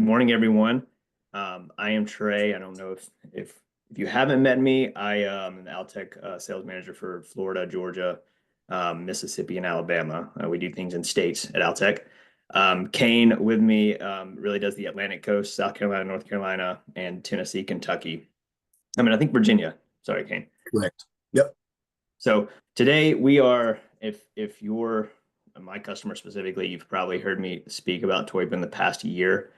Morning, everyone. I am Trey. I don't know if you haven't met me. I am an Altec sales manager for Florida, Georgia, Mississippi, and Alabama. We do things in states at Altec. Kane with me really does the Atlantic coast, South Carolina, North Carolina, and Tennessee, Kentucky. I think Virginia. Sorry, Kane. Correct. Yep. So today we are, if you're my customer specifically, you've probably heard me speak about Teupen in the past year.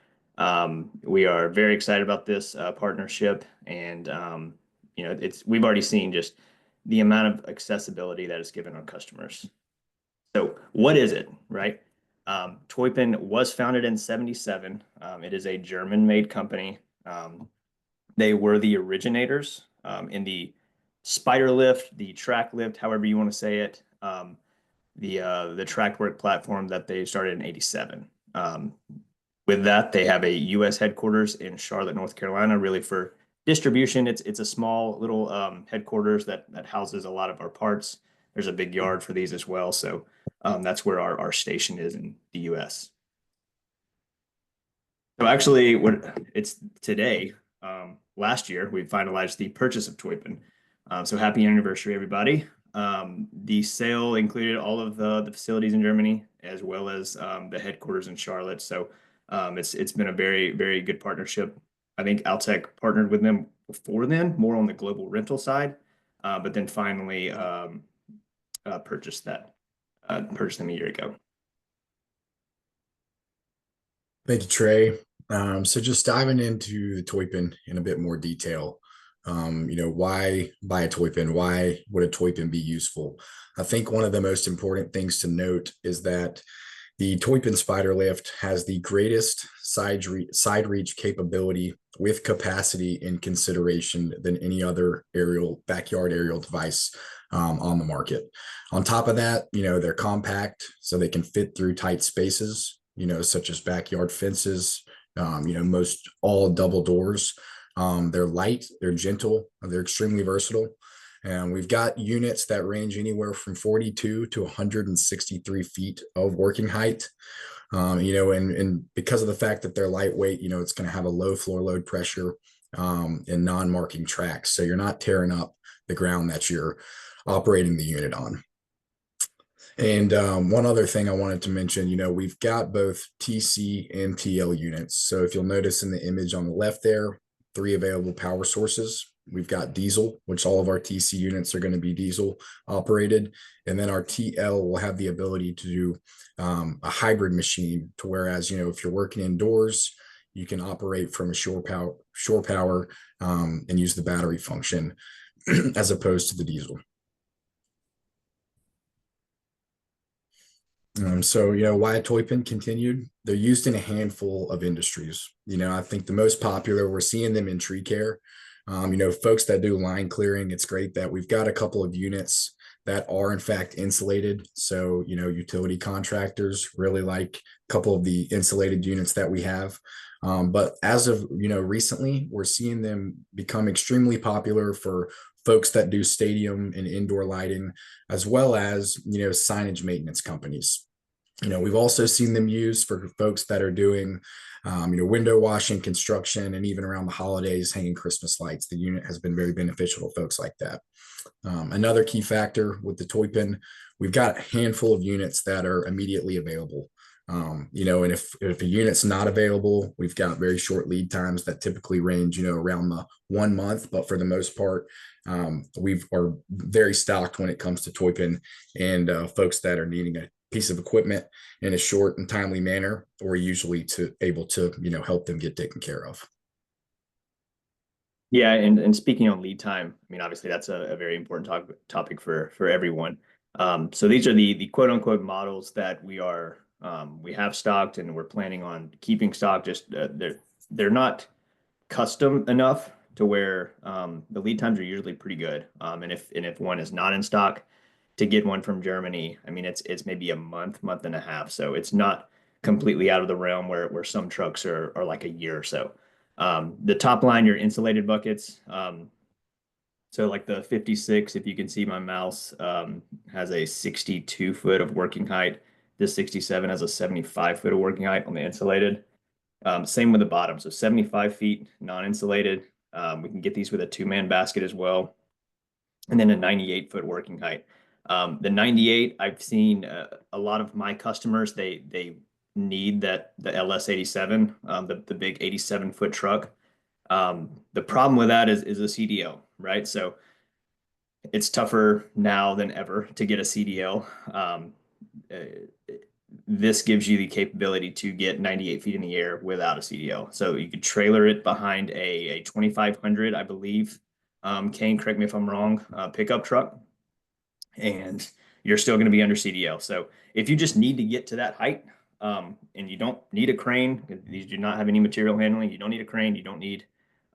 We are very excited about this partnership, and we've already seen just the amount of accessibility that it's given our customers. So what is it, right? Teupen was founded in '77. It is a German-made company. They were the originators in the spider lift, the track lift, however you want to say it, the track work platform that they started in '87. With that, they have a U.S. headquarters in Charlotte, North Carolina, really for distribution. It's a small little headquarters that houses a lot of our parts. There's a big yard for these as well, so that's where our station is in the U.S. So actually, what it's today. Last year, we finalized the purchase of Teupen. So happy anniversary, everybody. The sale included all of the facilities in Germany as well as the headquarters in Charlotte. So it's been a very, very good partnership. I think Altec partnered with them before then, more on the global rental side, but then finally purchased them a year ago. Thank you, Trey. So just diving into the Teupen in a bit more detail. Why buy a Teupen? Why would a Teupen be useful? I think one of the most important things to note is that the Teupen Spider Lift has the greatest side reach capability with capacity in consideration than any other backyard aerial device on the market. On top of that, they're compact, so they can fit through tight spaces, such as backyard fences, most all double doors. They're light, they're gentle, they're extremely versatile. And we've got units that range anywhere from 42 to 163 feet of working height. And because of the fact that they're lightweight, it's going to have a low floor load pressure and non-marking tracks. So you're not tearing up the ground that you're operating the unit on. And one other thing I wanted to mention, we've got both TC and TL units. So if you'll notice in the image on the left there, 3 available power sources. We've got diesel, which all of our TC units are going to be diesel operated. And then our TL will have the ability to do a hybrid machine to whereas, if you're working indoors, you can operate from a shore power and use the battery function as opposed to the diesel. Why Teupen continued? They're used in a handful of industries. I think the most popular, we're seeing them in tree care. Folks that do line clearing, it's great that we've got a couple of units that are in fact insulated. So, utility contractors really like a couple of the insulated units that we have. But as of, recently, we're seeing them become extremely popular for folks that do stadium and indoor lighting, as well as, signage maintenance companies. We've also seen them used for folks that are doing, window washing, construction, and even around the holidays, hanging Christmas lights. The unit has been very beneficial to folks like that. Another key factor with the Teupen, we've got a handful of units that are immediately available. And if a unit's not available, we've got very short lead times that typically range, around the 1 month. But for the most part, we are very stocked when it comes to Teupen and folks that are needing a piece of equipment in a short and timely manner, or usually able to help them get taken care of. Yeah, and speaking on lead time, obviously that's a very important topic for everyone. So these are the quote unquote models that we have stocked and we're planning on keeping stock. Just they're not custom enough to where the lead times are usually pretty good. And if one is not in stock, to get one from Germany, it's maybe a month and a half. So it's not completely out of the realm where some trucks are like a year or so. The top line, your insulated buckets. So like the 56, if you can see my mouse, has a 62 foot of working height. This 67 has a 75 foot of working height on the insulated. Same with the bottom. So 75 feet non-insulated. We can get these with a two-man basket as well. And then a 98-foot working height. The 98, I've seen a lot of my customers, they need that the LS87, the big 87-foot truck. The problem with that is a CDL, right? So it's tougher now than ever to get a CDL. Uh, this gives you the capability to get 98 feet in the air without a CDL. So you could trailer it behind a 2500, I believe. Kane, correct me if I'm wrong, pickup truck, and you're still going to be under CDL. So if you just need to get to that height, and you don't need a crane, these do not have any material handling. You don't need a crane. You don't need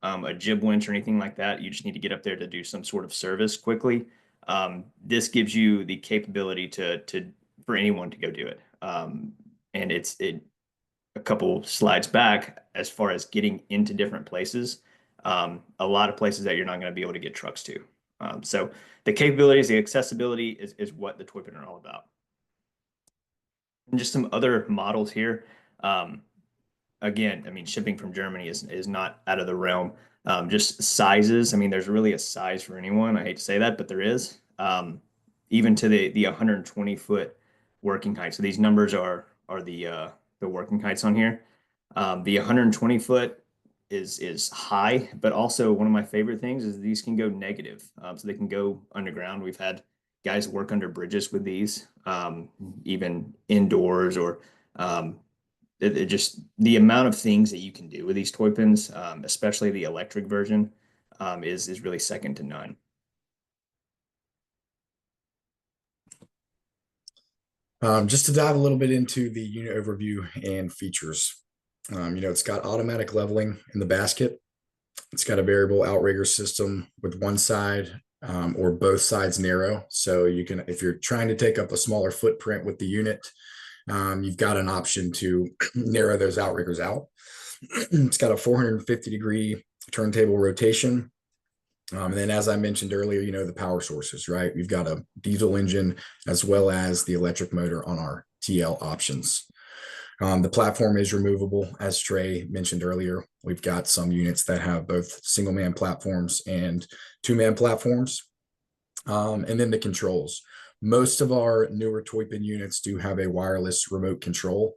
a jib winch or anything like that. You just need to get up there to do some sort of service quickly. This gives you the capability to for anyone to go do it. And it a couple slides back as far as getting into different places. A lot of places that you're not going to be able to get trucks to. So the capabilities, the accessibility is what the Teupen are all about. And just some other models here. Um, Again, I mean, shipping from Germany is not out of the realm. Just sizes. I mean, there's really a size for anyone. I hate to say that, but there is. Even to the 120-foot working height. So these numbers are the working heights on here. The 120 foot is high, but also one of my favorite things is these can go negative. So they can go underground. We've had guys work under bridges with these, even indoors or it just the amount of things that you can do with these toy pins, especially the electric version, is really second to none. Just to dive a little bit into the unit overview and features. It's got automatic leveling in the basket. It's got a variable outrigger system with one side or both sides narrow. So you can, if you're trying to take up a smaller footprint with the unit, you've got an option to narrow those outriggers out. It's got a 450-degree turntable rotation. And then, as I mentioned earlier, the power sources, right? We've got a diesel engine as well as the electric motor on our TL options. The platform is removable, as Trey mentioned earlier. We've got some units that have both single-man platforms and two-man platforms. And then the controls. Most of our newer Teupen units do have a wireless remote control.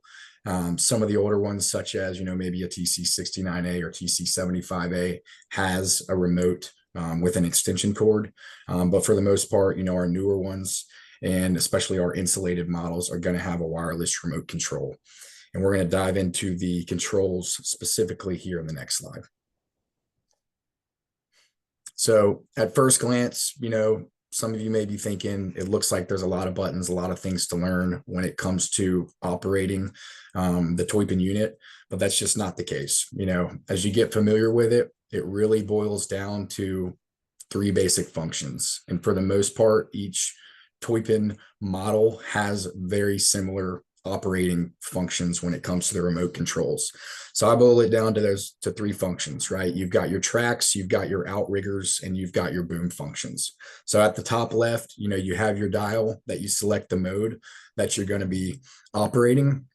Some of the older ones, such as maybe a TC69A or TC75A, has a remote with an extension cord. But for the most part, our newer ones and especially our insulated models are going to have a wireless remote control. And we're going to dive into the controls specifically here in the next slide. So at first glance, some of you may be thinking it looks like there's a lot of buttons, a lot of things to learn when it comes to operating the Teupen unit, but that's just not the case. As you get familiar with it, it really boils down to three basic functions. And for the most part, each Teupen model has very similar operating functions when it comes to the remote controls. So I boil it down to three functions, right? You've got your tracks, you've got your outriggers, and you've got your boom functions. So at the top left, you have your dial that you select the mode that you're going to be operating.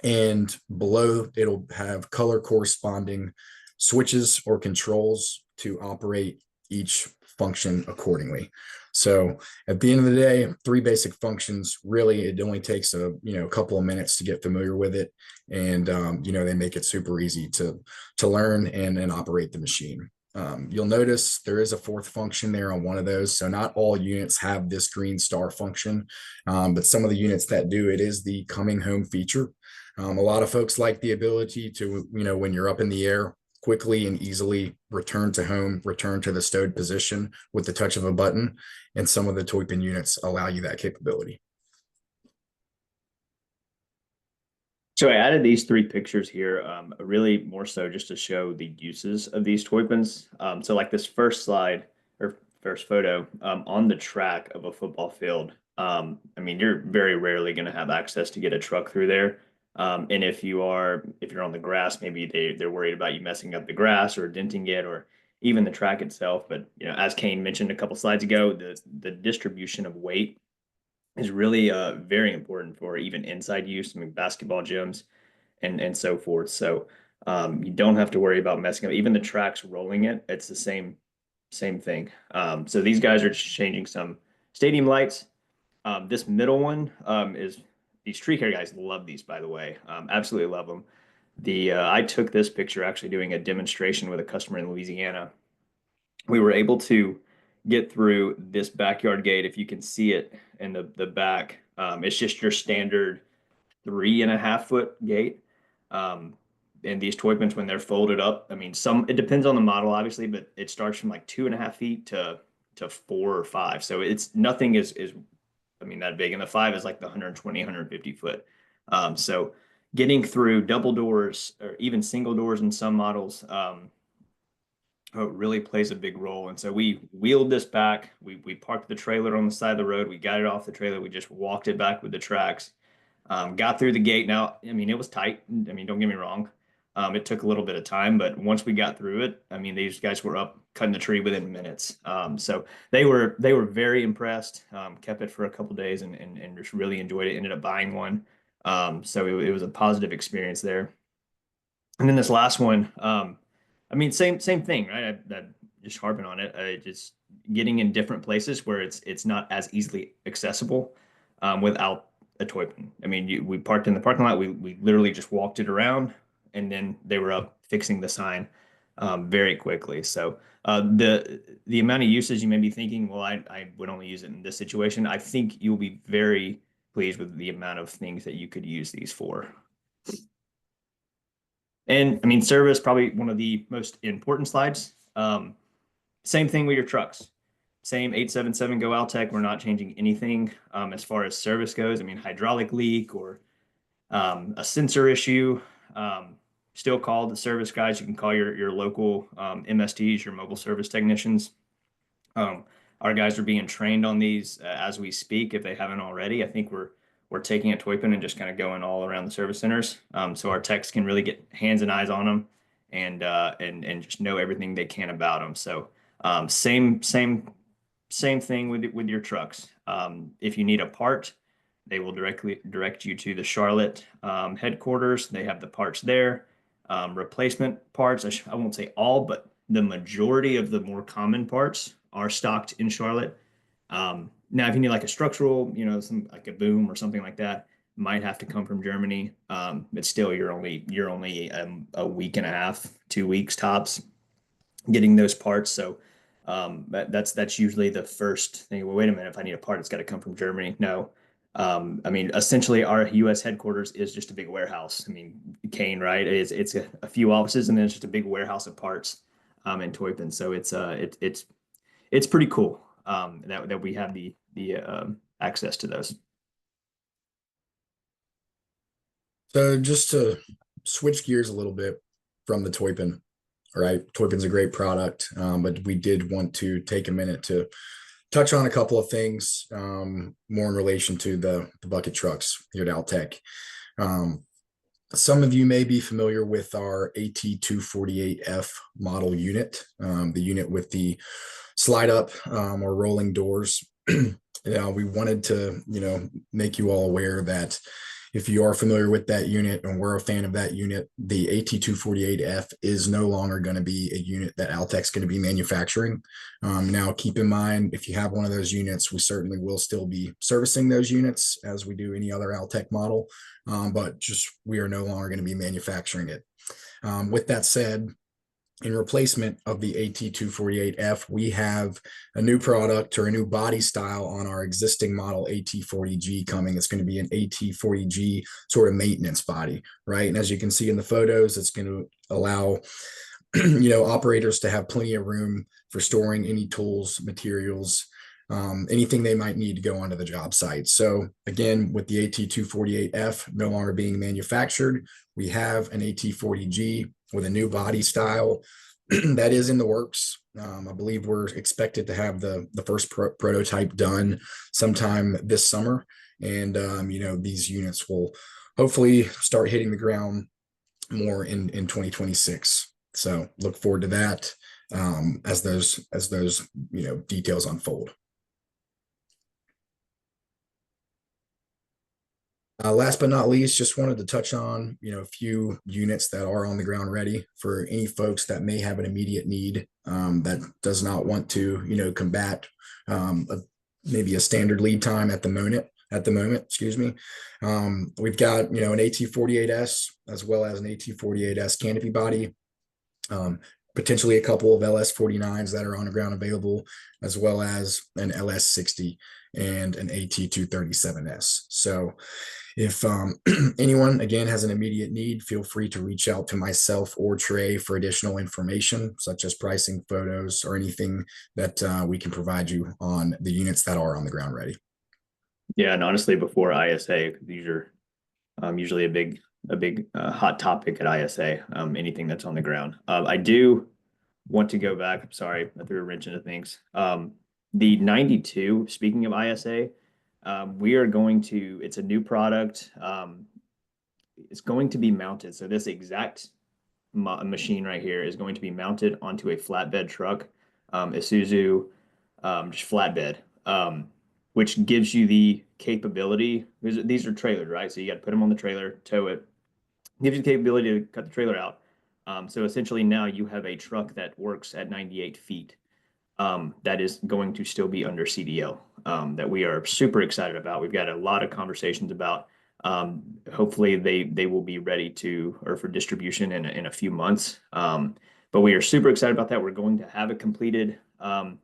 And below, it'll have color corresponding switches or controls to operate each function accordingly. So at the end of the day, three basic functions. Really, it only takes a couple of minutes to get familiar with it, and they make it super easy to learn and operate the machine. You'll notice there is a fourth function there on one of those. So not all units have this green star function, but some of the units that do, it is the coming home feature. A lot of folks like the ability to, when you're up in the air, quickly and easily return to home, return to the stowed position with the touch of a button. And some of the Teupen units allow you that capability. So I added these three pictures here, really more so just to show the uses of these Teupens. So like this first slide or first photo on the track of a football field. I mean, you're very rarely going to have access to get a truck through there. And if you're on the grass, maybe they're worried about you messing up the grass or denting it or even the track itself. But as Kane mentioned a couple slides ago, the distribution of weight is really very important for even inside use. I mean, basketball gyms and so forth. So You don't have to worry about messing up. Even the tracks rolling it, it's the same thing. So these guys are just changing some stadium lights. This middle one is these tree care guys love these, by the way. Absolutely love them. I took this picture actually doing a demonstration with a customer in Louisiana. We were able to get through this backyard gate. If you can see it in the back, it's just your standard 3.5 foot gate. Um, and these toy bins, when they're folded up, I mean, some it depends on the model, obviously, but it starts from like 2.5 feet to 4 or 5. So it's nothing is I mean that big, and the five is like the 120, 150 foot. So getting through double doors or even single doors in some models, really plays a big role. And so we wheeled this back. We parked the trailer on the side of the road. We got it off the trailer. We just walked it back with the tracks. Got through the gate. Now, I mean, it was tight. I mean, don't get me wrong. It took a little bit of time, but once we got through it, I mean, these guys were up cutting the tree within minutes. So they were very impressed. Kept it for a couple days and just really enjoyed it. Ended up buying one. So it was a positive experience there. And then this last one, I mean, same thing, right? I just harping on it. Just getting in different places where it's not as easily accessible without a toy bin. I mean, we parked in the parking lot. We literally just walked it around, and then they were up fixing the sign very quickly. So the amount of usage you may be thinking, well, I would only use it in this situation. I think you'll be very pleased with the amount of things that you could use these for. And I mean, service probably one of the most important slides. Same thing with your trucks. Same 877 Go Altec. We're not changing anything as far as service goes. I mean, hydraulic leak or a sensor issue. Um, Still call the service guys. You can call your local MSTs, your mobile service technicians. Um, our guys are being trained on these as we speak. If they haven't already, I think we're taking a Teupen and just kind of going all around the service centers, so our techs can really get hands and eyes on them, and just know everything they can about them. So same thing with your trucks. If you need a part, they will directly direct you to the Charlotte headquarters. They have the parts there. Replacement parts, I won't say all, but the majority of the more common parts are stocked in Charlotte. Now, if you need like a structural, some like a boom or something like that, might have to come from Germany. But still, you're only a week and a half, 2 weeks tops getting those parts. So that's usually the first thing. Well, wait a minute, if I need a part, it's got to come from Germany. No. I mean, essentially, our U.S. headquarters is just a big warehouse. I mean, Kane, right? It's a few offices, and then it's just a big warehouse of parts in Teupen. So it's pretty cool that we have the access to those. So just to switch gears a little bit from the Teupen, all right, Teupen's a great product, but we did want to take a minute to touch on a couple of things more in relation to the bucket trucks here at Altec. Um, some of you may be familiar with our AT248F model unit, the unit with the slide up or rolling doors. We wanted to, make you all aware that if you are familiar with that unit and we're a fan of that unit, the AT248F is no longer going to be a unit that Altec's going to be manufacturing. Now, keep in mind, if you have one of those units, we certainly will still be servicing those units as we do any other Altec model, but just we are no longer going to be manufacturing it. With that said, in replacement of the AT248F, we have a new product or a new body style on our existing model AT40G coming. It's going to be an AT40G sort of maintenance body, right? And as you can see in the photos, it's going to allow operators to have plenty of room for storing any tools, materials, anything they might need to go onto the job site. So again, with the AT248F no longer being manufactured, we have an AT40G with a new body style that is in the works. I believe we're expected to have the first prototype done sometime this summer. And, these units will hopefully start hitting the ground more in 2026. So look forward to that as those details unfold. Last but not least, just wanted to touch on, a few units that are on the ground ready for any folks that may have an immediate need, that does not want to, combat, um, a, maybe a standard lead time at the moment. Excuse me. We've got, an AT48S as well as an AT48S canopy body, um, potentially a couple of LS49s that are on the ground available, as well as an LS60 and an AT237S. So if anyone, again, has an immediate need, feel free to reach out to myself or Trey for additional information, such as pricing, photos, or anything that we can provide you on the units that are on the ground ready. Yeah, and honestly, before ISA, these are usually a big hot topic at ISA. Anything that's on the ground. I do want to go back. I'm sorry, I threw a wrench into things. The 92. Speaking of ISA, we are going to. It's a new product. It's going to be mounted. So this exact machine right here is going to be mounted onto a flatbed truck, Isuzu, just flatbed, which gives you the capability. These are trailers, right? So you got to put them on the trailer, tow it. Gives you the capability to cut the trailer out. So essentially now you have a truck that works at 98 feet, that is going to still be under CDL, that we are super excited about. We've got a lot of conversations about. Hopefully they will be ready to or for distribution in a few months. But we are super excited about that. We're going to have a completed,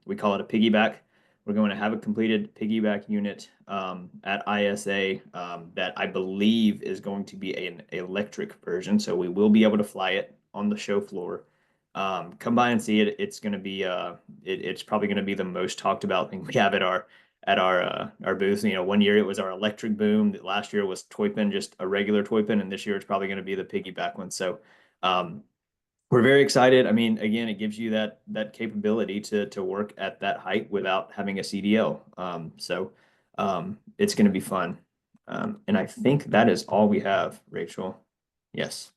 we call it a piggyback. We're going to have a completed piggyback unit at ISA, that I believe is going to be an electric version. So we will be able to fly it on the show floor. Come by and see it. It's going to be it's probably going to be the most talked about thing we have at our booth. One year it was our electric boom. Last year was Teupen, just a regular Teupen, and this year it's probably going to be the piggyback one. So um, we're very excited. I mean, again, it gives you that capability to work at that height without having a CDL. It's going to be fun. And I think that is all we have, Rachel. Yes.